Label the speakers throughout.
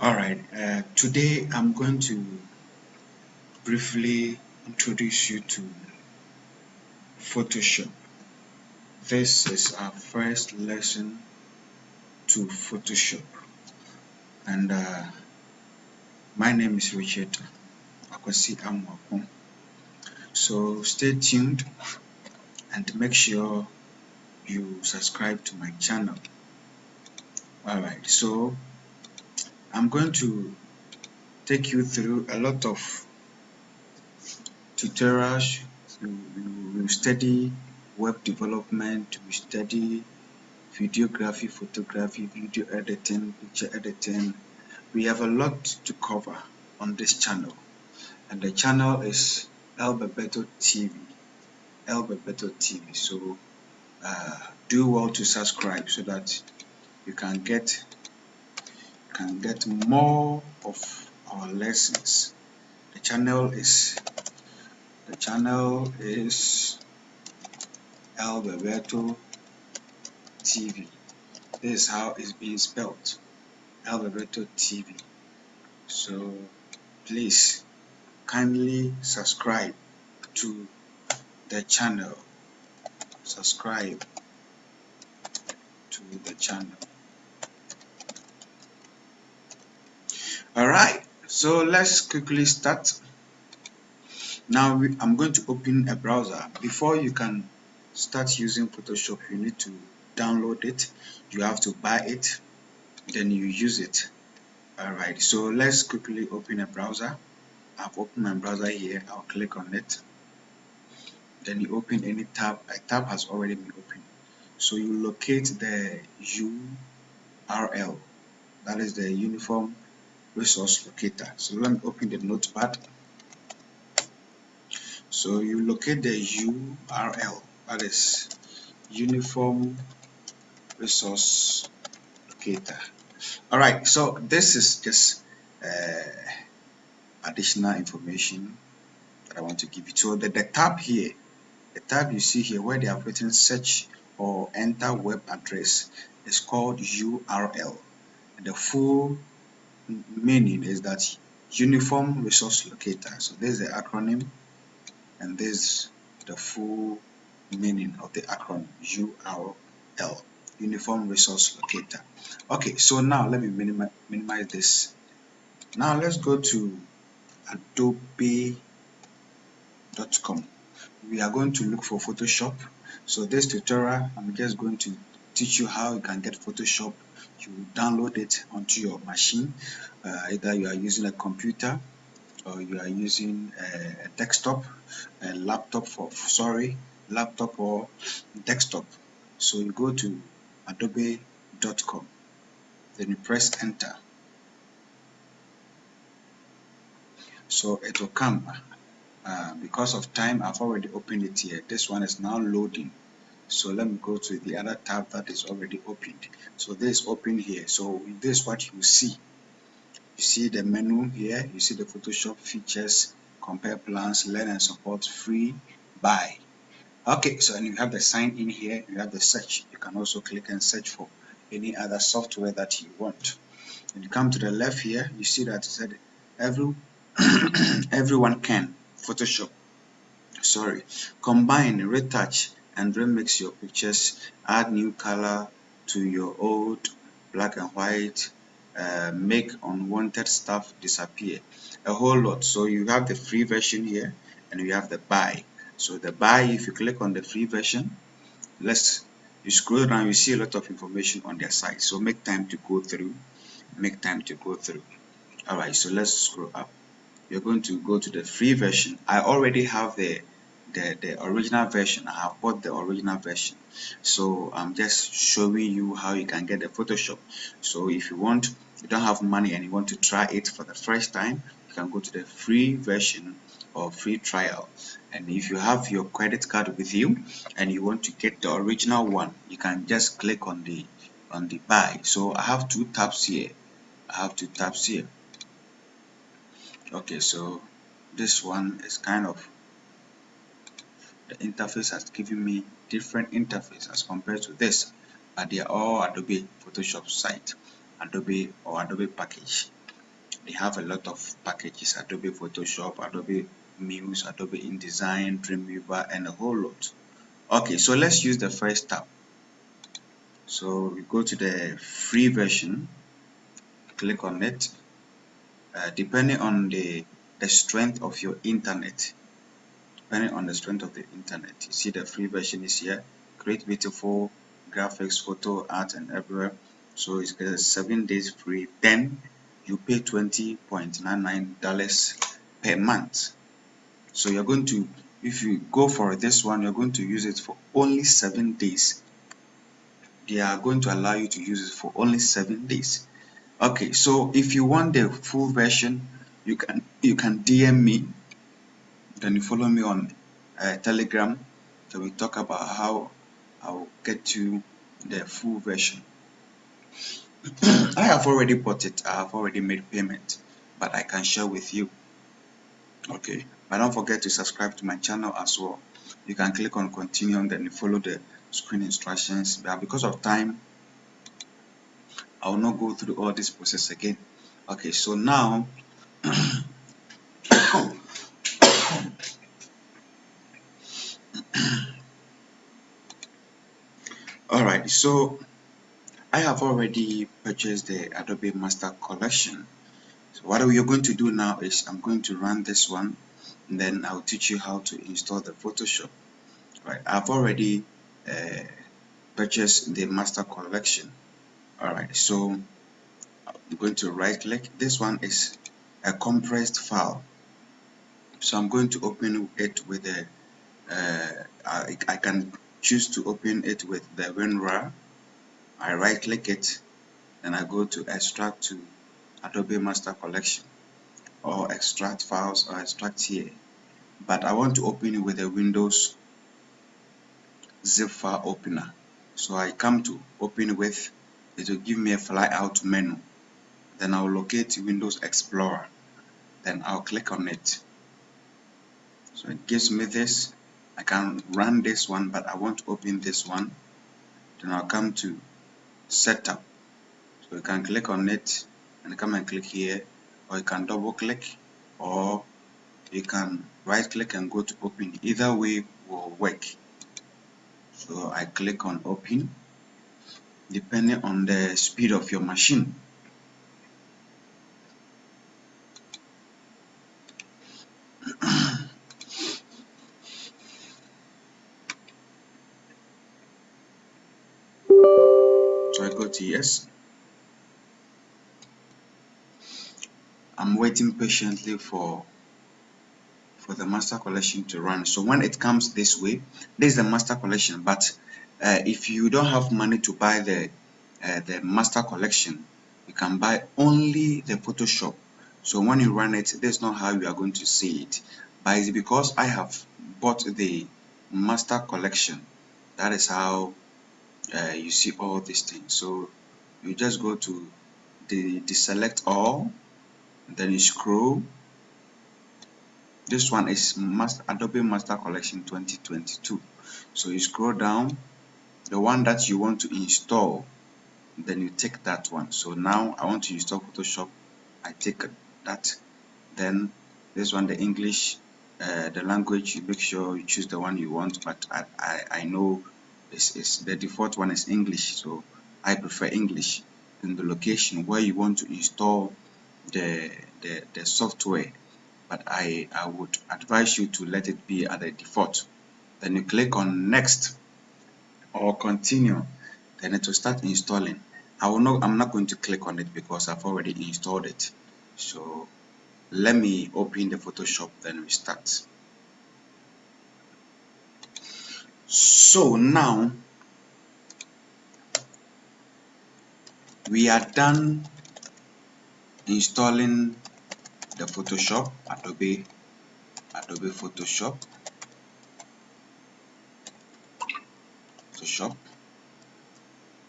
Speaker 1: Alright, today I'm going to briefly introduce you to Photoshop. This is our first lesson to Photoshop, and my name is Richard Amoako. So stay tuned and make sure you subscribe to my channel. Alright, so I'm going to take you through a lot of tutorials. We study web development, we study videography, photography, video editing, picture editing. We have a lot to cover on this channel, and the channel is Bebeto TV. Bebeto TV. So do well to subscribe so that you can get more of our lessons. The channel is Bebeto TV. This is how it's being spelled. Bebeto TV. So please kindly subscribe to the channel. Subscribe to the channel. Alright, so let's quickly start. Now I'm going to open a browser. Before you can start using Photoshop, you need to download it. You have to buy it, then you use it. Alright, so let's quickly open a browser. I've opened my browser here. I'll click on it. Then you open any tab. A tab has already been opened. So you locate the URL. That is the Uniform Resource Locator. So let me open the notepad. So you locate the URL, that is Uniform Resource Locator. Alright, so this is just additional information that I want to give you. So the tab here, the tab you see here where they have written search or enter web address is called URL. And the full meaning is that Uniform Resource Locator. So this is the acronym, and this is the full meaning of the acronym URL, Uniform Resource Locator. Okay, so now let me minimize this. Now let's go to Adobe.com. We are going to look for Photoshop. So this tutorial, I'm just going to teach you how you can get Photoshop. You download it onto your machine. Either you are using a computer or you are using a desktop, a laptop laptop or desktop. So you go to Adobe.com, then you press enter. So it will come. Because of time, I've already opened it here. This one is now loading. So let me go to the other tab that is already opened. So this is open here. So this is what you see. You see the menu here. You see the Photoshop features, compare plans, learn and support, free, buy. Okay, so and you have the sign in here. You have the search. You can also click and search for any other software that you want. When you come to the left here, you see that it said everyone can Photoshop. Combine, retouch, and remix your pictures. Add new color to your old black and white. Make unwanted stuff disappear. A whole lot. So you have the free version here, and you have the buy. So the buy, if you click on the free version, you scroll down, you see a lot of information on their site. So make time to go through. Alright, so let's scroll up. You're going to go to the free version. I already have the original version. I have bought the original version, so I'm just showing you how you can get the Photoshop. So if you don't have money and you want to try it for the first time, you can go to the free version or free trial. And if you have your credit card with you and you want to get the original one, you can just click on the buy. So I have two tabs here. Okay, so this one is kind of, the interface has given me different interface as compared to this, but they are all Adobe Photoshop site, Adobe package. They have a lot of packages: Adobe Photoshop, Adobe Muse, Adobe InDesign, Dreamweaver, and a whole lot. Okay, so let's use the first tab. So we go to the free version, click on it. Depending on the strength of your internet, you see the free version is here. Create beautiful graphics, photo, art, and everywhere. So it's 7 days free. Then you pay $20.99 per month. So you're going to, if you go for this one, you're going to use it for only 7 days. They are going to allow you to use it for only 7 days. Okay, so if you want the full version, you can DM me. Then you follow me on Telegram. So we talk about how I'll get you the full version. I have already bought it. I have already made payment, but I can share with you. Okay, but don't forget to subscribe to my channel as well. You can click on continue and then you follow the screen instructions. But because of time, I will not go through all this process again. Okay, so now all right, so I have already purchased the Adobe Master Collection. So what we are going to do now is I'm going to run this one, and then I'll teach you how to install the Photoshop. Right, I've already purchased the Master Collection. All right, so I'm going to right click. This one is a compressed file, so I'm going to open it with a I can choose to open it with the WinRAR. I right click it, then I go to extract to Adobe Master Collection, or extract files, or extract here. But I want to open it with a Windows zip file opener. So I come to open with, it will give me a flyout menu. Then I'll locate Windows Explorer. Then I'll click on it. So it gives me this. I can run this one, but I want to open this one. Then I'll come to Setup. So you can click on it and come and click here, or you can double click, or you can right click and go to open. Either way will work. So I click on open, depending on the speed of your machine. So I go to yes. I'm waiting patiently for the master collection to run. So when it comes this way, this is the master collection. But if you don't have money to buy the master collection, you can buy only the Photoshop. So when you run it, that's not how you are going to see it. But it's because I have bought the master collection. That is how you see all these things. So you just go to the select all, then you scroll. This one is Adobe Master Collection 2022. So you scroll down, the one that you want to install, then you take that one. So now I want to install Photoshop. I take that. Then this one, the English, the language, you make sure you choose the one you want. But I know is the default one is English, so I prefer English. Then the location where you want to install the software, but I would advise you to let it be at the default. Then you click on next or continue, then it will start installing. I'm not going to click on it because I've already installed it. So let me open the Photoshop, then we start. So now we are done installing the Photoshop, Adobe Photoshop.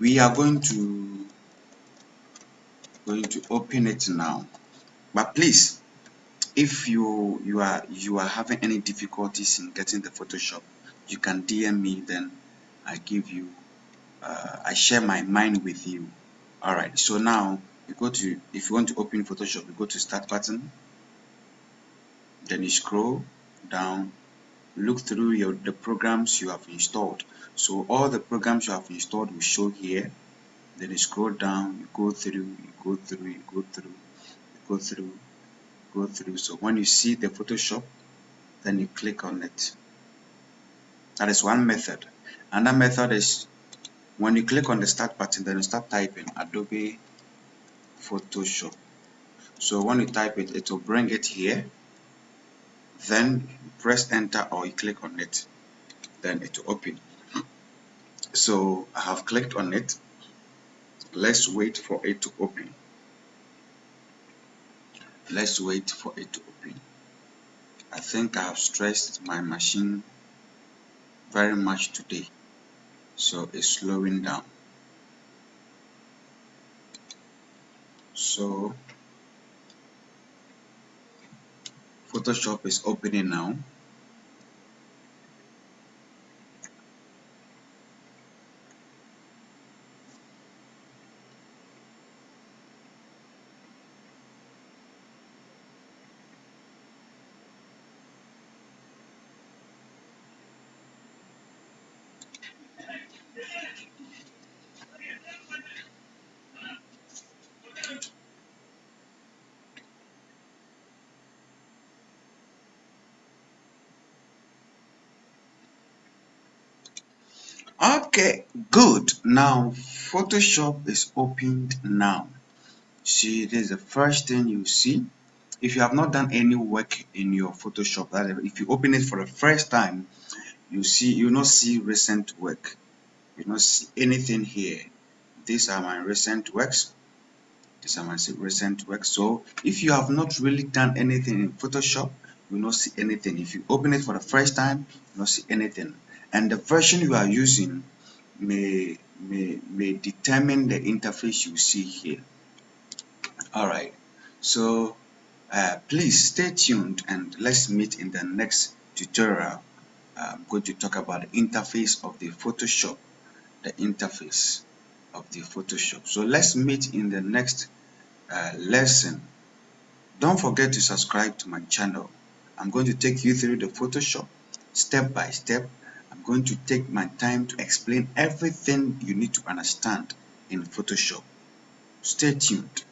Speaker 1: We are going to open it now. But please, if you are having any difficulties in getting the Photoshop, you can DM me, then I give you I share my mind with you. All right, so now You go to, if you want to open Photoshop, you go to Start button, then you scroll down, look through the programs you have installed. So all the programs you have installed will show here. Then you scroll down, you go through, you go through, you go through, you go through, go through. So when you see the Photoshop, then you click on it. That is one method. Another method is when you click on the Start button, then you start typing Adobe Photoshop. So when you type it, it will bring it here. Then you press enter or you click on it, then it will open. So I have clicked on it. Let's wait for it to open. Let's wait for it to open. I think I have stressed my machine very much today, so it's slowing down. So Photoshop is opening now. Okay, good. Now Photoshop is opened now. See, this is the first thing you see. If you have not done any work in your Photoshop, that is, if you open it for the first time, you not see recent work. You not see anything here. These are my recent works. These are my recent works. So if you have not really done anything in Photoshop, you will not see anything. If you open it for the first time, you will not see anything. And the version you are using may determine the interface you see here. Alright, so please stay tuned and let's meet in the next tutorial. I'm going to talk about the interface of the Photoshop. The interface of the Photoshop. So let's meet in the next lesson. Don't forget to subscribe to my channel. I'm going to take you through the Photoshop step by step. I'm going to take my time to explain everything you need to understand in Photoshop. Stay tuned.